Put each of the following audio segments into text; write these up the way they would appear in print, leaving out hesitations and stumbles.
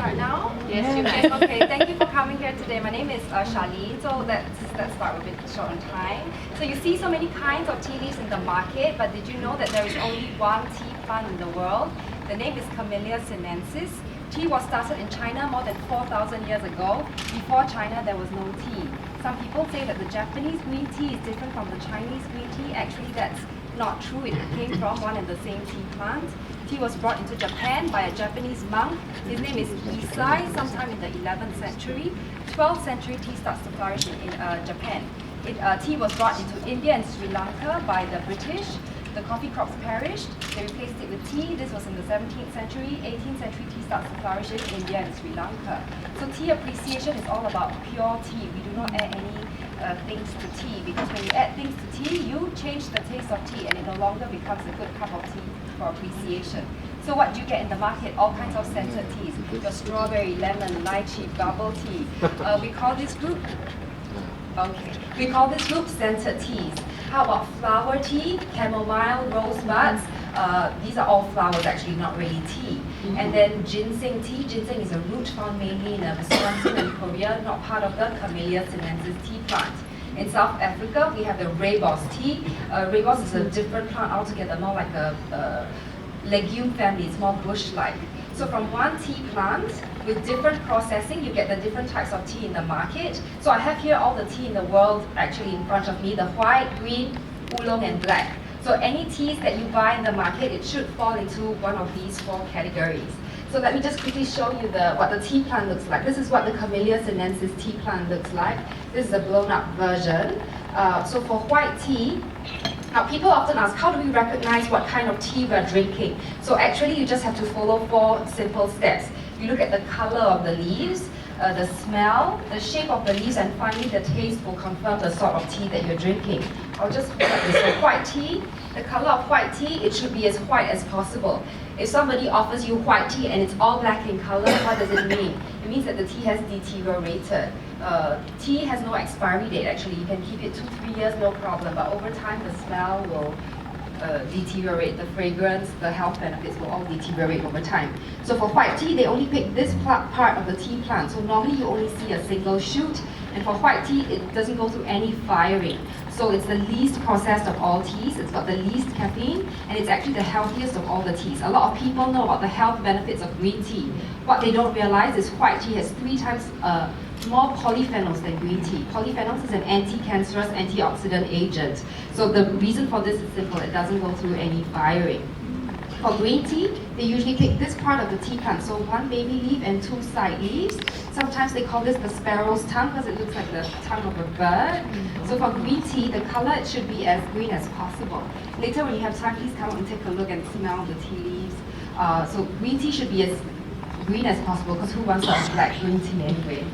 start now? Yes, you Yes, can. okay. Thank you for coming here today. My name is Charlene. So let's start with a bit short on time. So you see so many kinds of tea leaves in the market, but did you know that there is only one tea plant in the world? The name is Camellia sinensis. Tea was started in China more than 4,000 years ago. Before China, there was no tea. Some people say that the Japanese green tea is different from the Chinese green tea. Actually, that's not true. It came from one and the same tea plant. Tea was brought into Japan by a Japanese monk. His name is Isai, sometime in the 11th century. 12th century tea starts to flourish in Japan. Tea was brought into India and Sri Lanka by the British. The coffee crops perished. They replaced it with tea. This was in the 17th century. 18th century tea starts to flourish in India and Sri Lanka. So tea appreciation is all about pure tea. We do not add any things to tea, because when you add things to tea, you change the taste of tea and it no longer becomes a good cup of tea for appreciation. So what do you get in the market? All kinds of scented teas. Your strawberry, lemon, lychee, bubble tea. We call this group scented teas. How about flower tea, chamomile, rosebuds? These are all flowers, actually, not really tea. And then ginseng tea. Ginseng is a root found mainly in Wisconsin and Korea, not part of the Camellia sinensis tea plant. In South Africa, we have the rooibos tea. Rooibos is a different plant altogether, more like a legume family. It's more bush-like. So from one tea plant, with different processing, you get the different types of tea in the market. So I have here all the tea in the world actually in front of me, the white, green, oolong, and black. So any teas that you buy in the market, it should fall into one of these four categories. So let me just quickly show you what the tea plant looks like. This is what the Camellia sinensis tea plant looks like. This is a blown up version. So for white tea, now people often ask, how do we recognize what kind of tea we're drinking? So actually you just have to follow four simple steps. You look at the color of the leaves, the smell, the shape of the leaves, and finally the taste will confirm the sort of tea that you're drinking. I'll just hold up this. So white tea, the color of white tea, it should be as white as possible. If somebody offers you white tea and it's all black in color, what does it mean? It means that the tea has deteriorated. Tea has no expiry date actually. You can keep it 2-3 years, no problem, but over time the smell will deteriorate, the fragrance, the health benefits will all deteriorate over time. So for white tea, they only pick this part of the tea plant. So normally you only see a single shoot, and for white tea, it doesn't go through any firing. So it's the least processed of all teas, it's got the least caffeine, and it's actually the healthiest of all the teas. A lot of people know about the health benefits of green tea. What they don't realize is white tea has 3 times more polyphenols than green tea. Polyphenols is an anti-cancerous, antioxidant agent. So the reason for this is simple, it doesn't go through any firing. For green tea, they usually pick this part of the tea plant, so 1 baby leaf and 2 side leaves. Sometimes they call this the sparrow's tongue because it looks like the tongue of a bird. So for green tea, the color, it should be as green as possible. Later when you have time, please come up and take a look and smell the tea leaves. So green tea should be as green as possible, because who wants a black green tea anyway?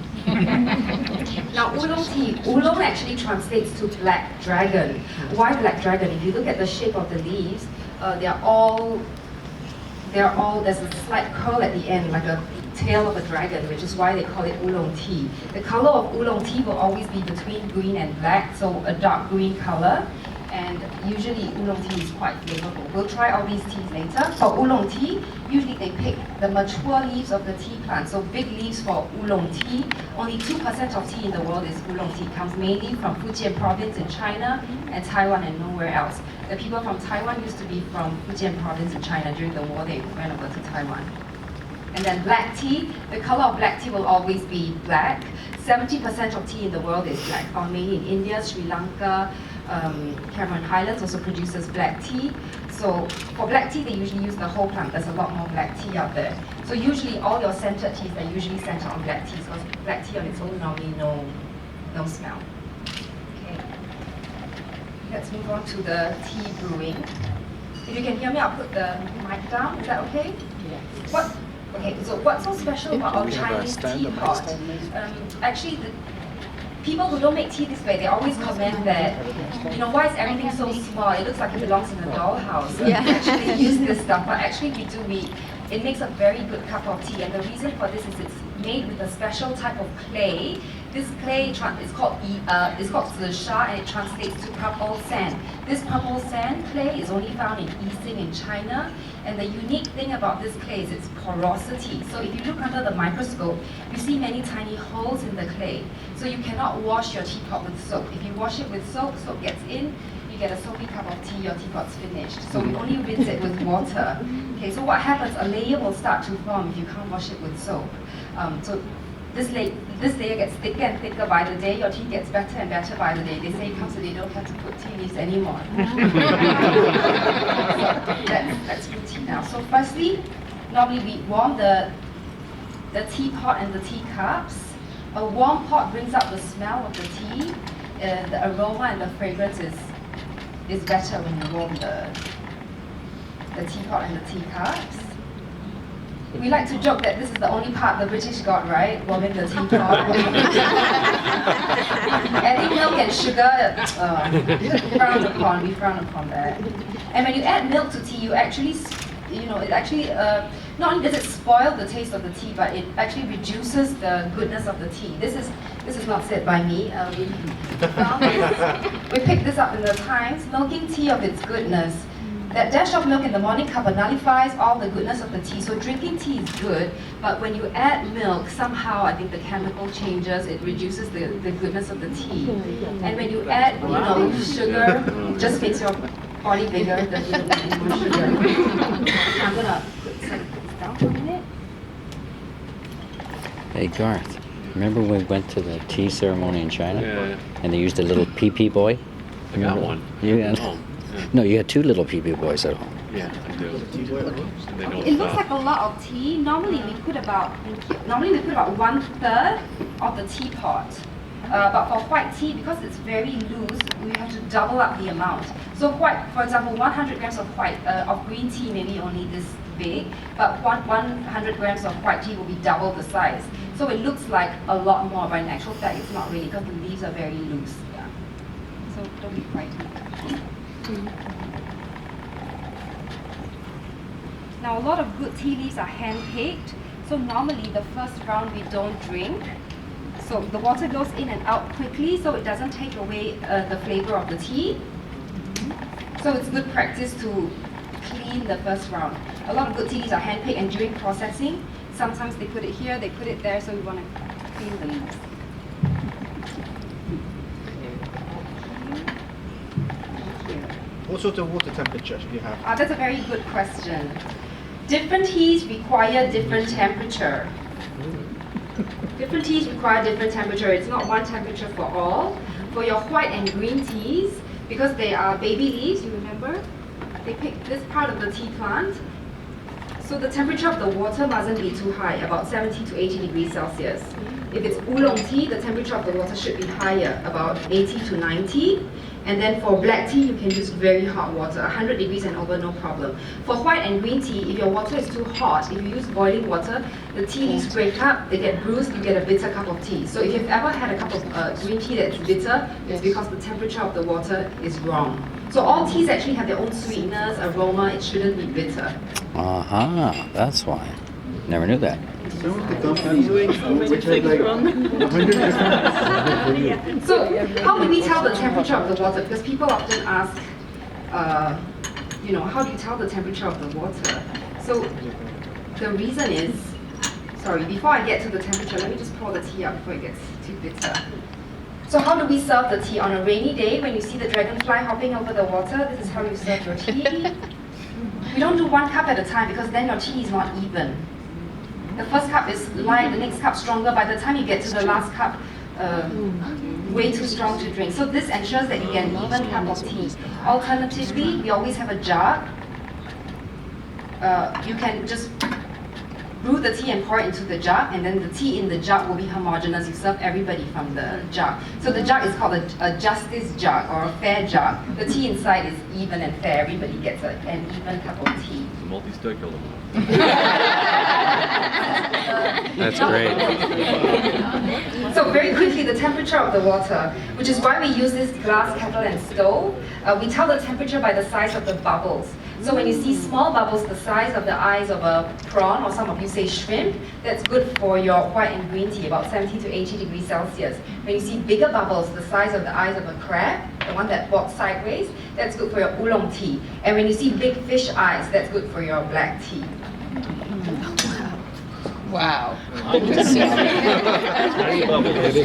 Now oolong tea, oolong actually translates to black dragon. Why black dragon? If you look at the shape of the leaves, there's a slight curl at the end, like a tail of a dragon, which is why they call it oolong tea. The color of oolong tea will always be between green and black, so a dark green color. And usually oolong tea is quite flavorful. We'll try all these teas later. For oolong tea, usually they pick the mature leaves of the tea plant. So big leaves for oolong tea. Only 2% of tea in the world is oolong tea. It comes mainly from Fujian province in China and Taiwan and nowhere else. The people from Taiwan used to be from Fujian province in China. During the war, they went over to Taiwan. And then black tea, the color of black tea will always be black. 70% of tea in the world is black, found mainly in India, Sri Lanka, Cameron Highlands also produces black tea. So for black tea, they usually use the whole plant. There's a lot more black tea out there. So usually all your scented teas are usually centered on black teas, because black tea on its own normally no smell. Okay. Let's move on to the tea brewing. If you can hear me, I'll put the mic down. Is that okay? Yes. Okay, so what's so special about our Chinese teapot? Actually, people who don't make tea this way, they always comment that, why is everything so small? It looks like it belongs in a dollhouse. We actually use this stuff, but actually we it makes a very good cup of tea. And the reason for this is it's made with a special type of clay. This clay is called zisha, and it translates to purple sand. This purple sand clay is only found in Yixing in China. And the unique thing about this clay is its porosity. So if you look under the microscope, you see many tiny holes in the clay. So you cannot wash your teapot with soap. If you wash it with soap, soap gets in, you get a soapy cup of tea, your teapot's finished. So we only rinse it with water. Okay, so what happens? A layer will start to form if you can't wash it with soap. So this layer gets thicker and thicker by the day. Your tea gets better and better by the day. They say it comes so they don't have to put tea leaves anymore. So let's do tea now. So firstly, normally we warm the teapot and the teacups. A warm pot brings out the smell of the tea. The aroma and the fragrance is better when you warm the teapot and the teacups. We like to joke that this is the only part the British got right, warming the teapot. Adding milk and sugar, we frown upon that. And when you add milk to tea, you actually, not only does it spoil the taste of the tea, but it actually reduces the goodness of the tea. This is not said by me. We picked this up in the Times. Milking tea of its goodness. That dash of milk in the morning cup nullifies all the goodness of the tea. So drinking tea is good, but when you add milk, somehow I think the chemical changes. It reduces the goodness of the tea. And when you add, sugar, it just makes your body bigger. Doesn't need any more sugar. I'm gonna put this down for a minute. Hey Garth, remember when we went to the tea ceremony in China? Yeah. And they used a little pee-pee boy? I got one. You had, home. Yeah. no, you had two little pee-pee boys at home. Yeah, I do. And they don't It looks stop. like a lot of tea. Normally we put about 1/3 of the teapot. But for white tea, because it's very loose, we have to double up the amount. So for example, 100 grams of green tea may be only this big, but 100 grams of white tea will be double the size. So it looks like a lot more, but in actual fact, it's not really because the leaves are very loose. Yeah. So don't be frightened. Now a lot of good tea leaves are hand-picked, so normally the first round we don't drink. So the water goes in and out quickly, so it doesn't take away the flavor of the tea. So it's good practice to clean the first round. A lot of good tea leaves are hand-picked, and during processing, sometimes they put it here, they put it there, so we want to clean the leaves. What sort of water temperature should you have? That's a very good question. Different teas require different temperature. Different teas require different temperature. It's not one temperature for all. For your white and green teas, because they are baby leaves, you remember? They pick this part of the tea plant. So the temperature of the water mustn't be too high, about 70 to 80 degrees Celsius. If it's oolong tea, the temperature of the water should be higher, about 80 to 90. And then for black tea, you can use very hot water, 100 degrees and over, no problem. For white and green tea, if your water is too hot, if you use boiling water, the tea leaves break up, they get bruised, you get a bitter cup of tea. So if you've ever had a cup of green tea that's bitter, it's because the temperature of the water is wrong. So all teas actually have their own sweetness, aroma, it shouldn't be bitter. That's why. Never knew that. Some of the companies which have like 100%. So how do we tell the temperature of the water? Because people often ask, how do you tell the temperature of the water? So the reason is, before I get to the temperature, let me just pour the tea out before it gets too bitter. So how do we serve the tea? On a rainy day, when you see the dragonfly hopping over the water, this is how you serve your tea. We don't do one cup at a time because then your tea is not even. The first cup is light, the next cup stronger. By the time you get to the last cup, way too strong to drink. So this ensures that you get an even cup of tea. Alternatively, we always have a jug. You can just brew the tea and pour it into the jug, and then the tea in the jug will be homogeneous. You serve everybody from the jug. So the jug is called a justice jug or a fair jug. The tea inside is even and fair. Everybody gets an even cup of tea. It's a multi-stakeholder. That's great. So very quickly, the temperature of the water, which is why we use this glass kettle and stove. We tell the temperature by the size of the bubbles. So when you see small bubbles the size of the eyes of a prawn, or some of you say shrimp, that's good for your white and green tea, about 70 to 80 degrees Celsius. When you see bigger bubbles the size of the eyes of a crab, the one that walks sideways, that's good for your oolong tea. And when you see big fish eyes, that's good for your black tea. Wow. They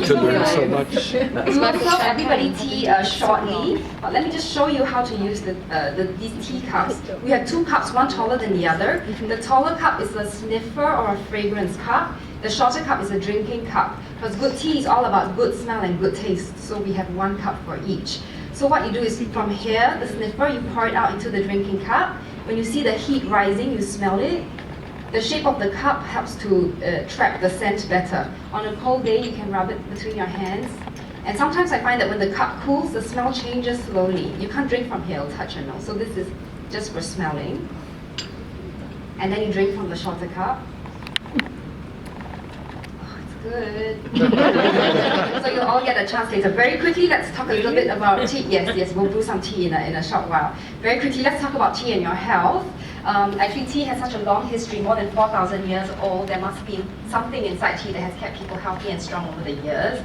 could learn so much. We will serve everybody tea shortly, but let me just show you how to use these tea cups. We have two cups, one taller than the other. The taller cup is a sniffer or a fragrance cup. The shorter cup is a drinking cup. Because good tea is all about good smell and good taste, so we have one cup for each. So what you do is from here, the sniffer, you pour it out into the drinking cup. When you see the heat rising, you smell it. The shape of the cup helps to trap the scent better. On a cold day, you can rub it between your hands. And sometimes I find that when the cup cools, the smell changes slowly. You can't drink from here, it'll touch your nose. So this is just for smelling. And then you drink from the shorter cup. Oh, it's good. So you'll all get a chance later. Very quickly, let's talk a little bit about tea. Yes, we'll brew some tea in a short while. Very quickly, let's talk about tea and your health. Actually, tea has such a long history, more than 4,000 years old. There must be something inside tea that has kept people healthy and strong over the years.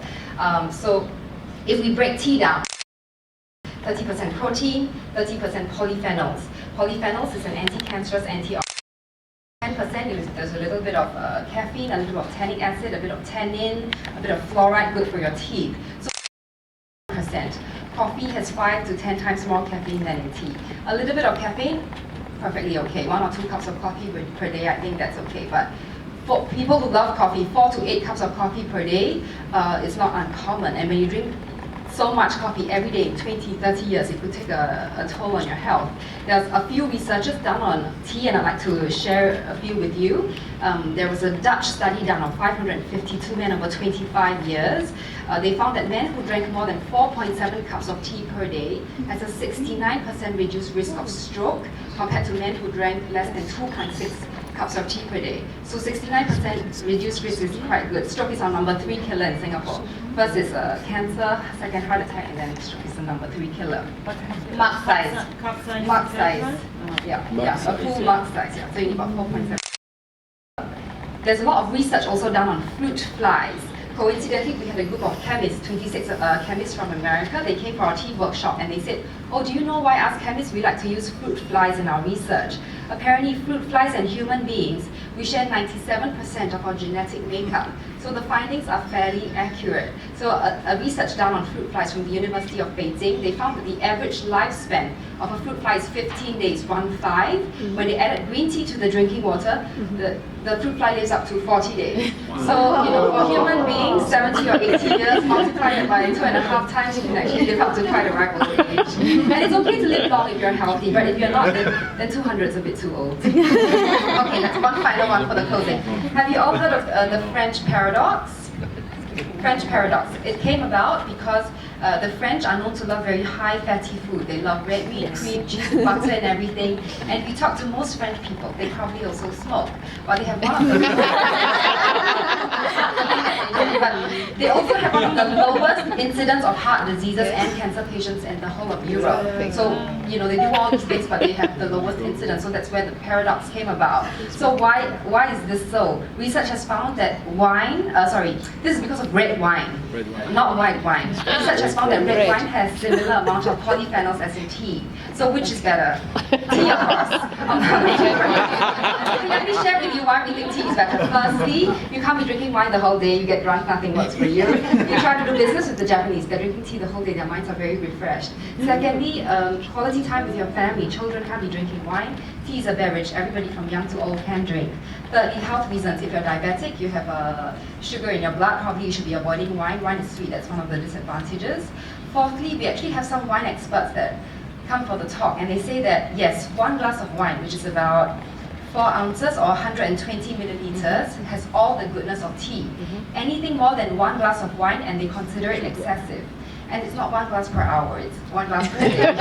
So if we break tea down, 30% protein, 30% polyphenols. Polyphenols is an anti-cancerous, antioxidant. 10% there's a little bit of caffeine, a little bit of tannic acid, a bit of tannin, a bit of fluoride, good for your teeth. So coffee has 5 to 10 times more caffeine than in tea. A little bit of caffeine, perfectly okay. 1 or 2 cups of coffee per day, I think that's okay. But for people who love coffee, 4 to 8 cups of coffee per day is not uncommon. And when you drink so much coffee every day, 20, 30 years, it could take a toll on your health. There's a few researches done on tea, and I'd like to share a few with you. There was a Dutch study done on 552 men over 25 years. They found that men who drank more than 4.7 cups of tea per day has a 69% reduced risk of stroke compared to men who drank less than 2.6 cups of tea per day. So 69% reduced risk is quite good. Stroke is our number 3 killer in Singapore. First is cancer, second heart attack, and then stroke is the number 3 killer. Mark size. Mark size. A full mark size. Yeah. So you need about 4.7. There's a lot of research also done on fruit flies. Coincidentally, we had a group of chemists, 26 chemists from America. They came for our tea workshop and they said, oh, do you know why us chemists, we like to use fruit flies in our research? Apparently, fruit flies and human beings, we share 97% of our genetic makeup. So the findings are fairly accurate. So a research done on fruit flies from the University of Beijing, they found that the average lifespan of a fruit fly is 15 days, 1-5. When they added green tea to the drinking water, the fruit fly lives up to 40 days. So, for human beings, 70 or 80 years, multiplied by 2.5 times, you can actually live up to quite a ripe old age. And it's okay to live long if you're healthy, but if you're not, then 200 is a bit too old. Okay, that's one final one for the closing. Have you all heard of the French paradox? French paradox. It came about because the French are known to love very high fatty food. They love red meat, cream, cheese, butter and everything. And if you talk to most French people, they probably also smoke. But they have one of the but they also have one of the lowest incidence of heart diseases and cancer patients in the whole of Europe. So, they do all these things, but they have the lowest incidence. So that's where the paradox came about. So why is this so? Research has found that this is because of red wine, not white wine. Research has found that red wine has similar amount of polyphenols as in tea. So which is better? Tea, of course. Let me share with you why we think tea is better. Firstly, you can't be drinking wine the whole day, you get drunk, nothing works for you. You try to do business with the Japanese, they're drinking tea the whole day, their minds are very refreshed. Secondly, quality time with your family. Children can't be drinking wine. Tea is a beverage, everybody from young to old can drink. Thirdly, health reasons. If you're diabetic, you have sugar in your blood, probably you should be avoiding wine. Wine is sweet, that's one of the disadvantages. Fourthly, we actually have some wine experts that come for the talk, and they say that yes, 1 glass of wine, which is about 4 ounces or 120 milliliters, has all the goodness of tea. Anything more than 1 glass of wine, and they consider it excessive. And it's not 1 glass per hour, it's 1 glass per day.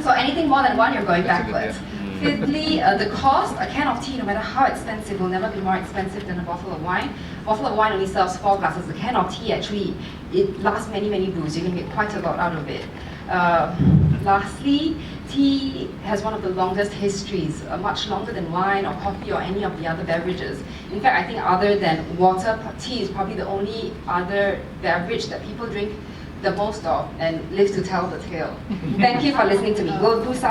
So anything more than 1, you're going backwards. Fifthly, the cost. A can of tea, no matter how expensive, will never be more expensive than a bottle of wine. A bottle of wine only serves 4 glasses. A can of tea, actually, it lasts many, many brews. You can get quite a lot out of it. Lastly, tea has one of the longest histories, much longer than wine or coffee or any of the other beverages. In fact, I think other than water, tea is probably the only other beverage that people drink the most of and live to tell the tale. Thank you for listening to me. Go do some